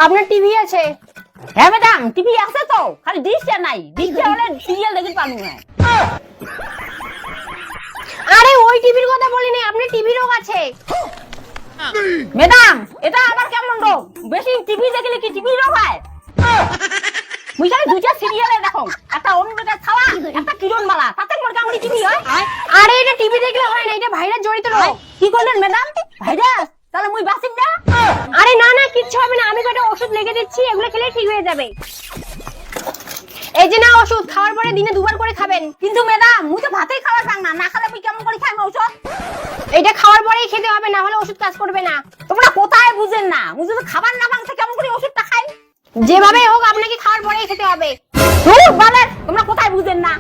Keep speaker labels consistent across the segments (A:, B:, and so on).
A: আপনার টিভি আছে?
B: হ্যাঁ ম্যাডাম, টিভি আছে তো, খালি ডিশটা নাই। ডিশটা হলে সিরিয়াল দেখতে পাবো না।
A: আরে ওই টিভির কথা বলিনি, আপনার টিভি রোগ আছে।
B: ম্যাডাম, এটা আবার কেমন রোগ? বেশি টিভি দেখলে কি টিভি রোগ হয়? মুই খালি দুইটা সিরিয়ালে দেখো, একটা অনুরাগের ছাওয়া, একটা কিরণমালা, তাতে মোর কামড়ি টিভি হয়।
A: আরে এটা টিভি দেখলে হয় না, এটা ভাইরাস জড়িত রোগ।
B: কি করলেন ম্যাডাম? ভাইরাস? তাহলে মুই বাঁচিব না?
A: আরে না না, কিচ্ছু হবে না, আমি কটা ওষুধ লিখে দিচ্ছি, এগুলো খেলে ঠিক হয়ে যাবে। এই যে না ওষুধ, খাওয়ার পরে দিনে 2 বার করে খাবেন।
B: কিন্তু ম্যাডাম, মুই তো ভাতেই খাওয়া চাং না, না খেলে মুই কেমন করে খাইম ঔষধ?
A: এটা খাওয়ার পরেই খেতে হবে, না হলে ওষুধ কাজ করবে না।
B: তোমরা কোথায় বুঝেন না? মুই যদি খাবার না ভাঙতে কেমন করে ওষুধটা খাই?
A: যেভাবে হোক আপনাকে খাওয়ার পরেই খেতে হবে।
B: বলেন, তোমরা কোথায় বুঝেন না?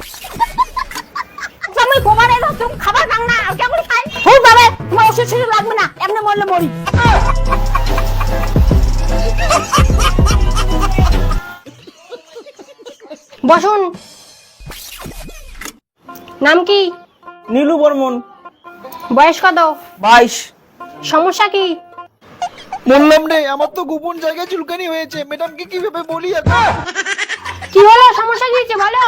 B: আমি কোমারে তুমি খাবার ভাঙ না, আর কেমন খাই? বাবা, তোমার ওষুধ ছিল লাগবে না, এমনি মরলে মরি।
A: বসুন। নাম কি?
C: নীলু বর্মন।
A: বয়স কত?
C: 22।
A: সমস্যা কি?
C: বললাম রে, আমার তো গোপন জায়গায় চুলকানি হয়েছে, ম্যাডামকে কিভাবে বলি এখন?
A: কি হলো, সমস্যা কি হয়েছে বলো।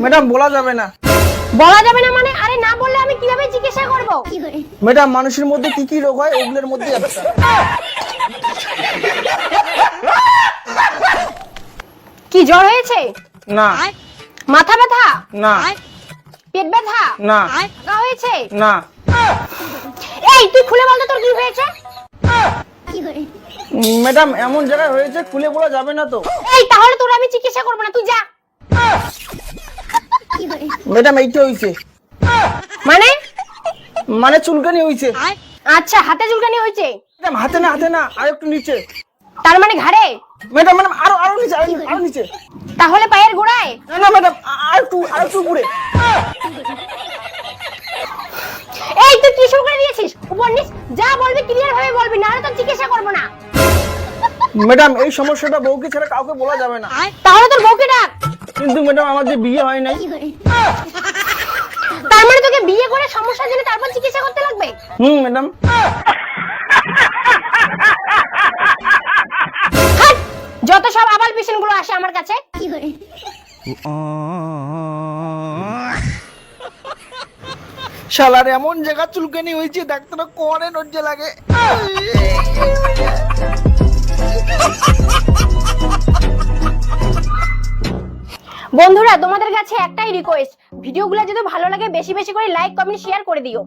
C: ম্যাডাম বলা যাবে না।
A: বলা যাবে না মানে? আরে না বললে আমি কিভাবে চিকিৎসা করব?
C: ম্যাডাম, মানুষের মধ্যে কি কি রোগ হয় ওগুলোর মধ্যে একটা।
A: কি জ্বর হয়েছে?
C: না
A: মাথা ব্যথা?
C: না
A: পেট ব্যথা?
C: না
A: হাগা হয়েছে?
C: না।
A: এই তুই খুলে বল তো তোর কি হয়েছে।
C: ম্যাডাম, এমন জায়গায় হয়েছে খুলে বলা যাবে না তো।
A: এই তাহলে তোর আমি চিকিৎসা করব না, তুই যা।
C: ম্যাডাম, এইটা হইছে। মানে চুলকানি হইছে।
A: আচ্ছা, হাতে চুলকানি হয়েছে?
C: ম্যাডাম, হাতে না, আর একটু নিচে।
A: তার মানে ঘাড়ে?
C: ম্যাডাম, আরো নিচে, আরো নিচে।
A: তাহলে পায়ের গোড়ায়?
C: না ম্যাডাম, আর একটু উপরে।
A: এই তুই কি শুরু করে দিয়েছিস? উপর নিচ যা বলবি ক্লিয়ার ভাবে বলবি, না হলে তো চিকিৎসা করব না।
C: ম্যাডাম, এই সমস্যাটা বউকে ছাড়া কাউকে বলা যাবে না।
A: তাহলে তোর বউকে ডাক।
C: কিন্তু ম্যাডাম, আমাদের বিয়ে হয় নাই।
A: তার মানে তোকে বিয়ে করে সমস্যা জেনে তারপর চিকিৎসা করতে লাগবে?
C: ম্যাডাম।
A: হাট! যত সব আবাল পেশেন্ট গুলো আসে আমার কাছে।
C: শালার এমন জায়গা চুলকানি হয়েছে, ডাক্তার কোয়ারে লজ্জা লাগে।
A: বন্ধুরা, তোমাদের কাছে একটাই রিকোয়েস্ট, ভিডিওগুলো যদি ভালো লাগে বেশি বেশি করে লাইক কমেন্ট শেয়ার করে দিও।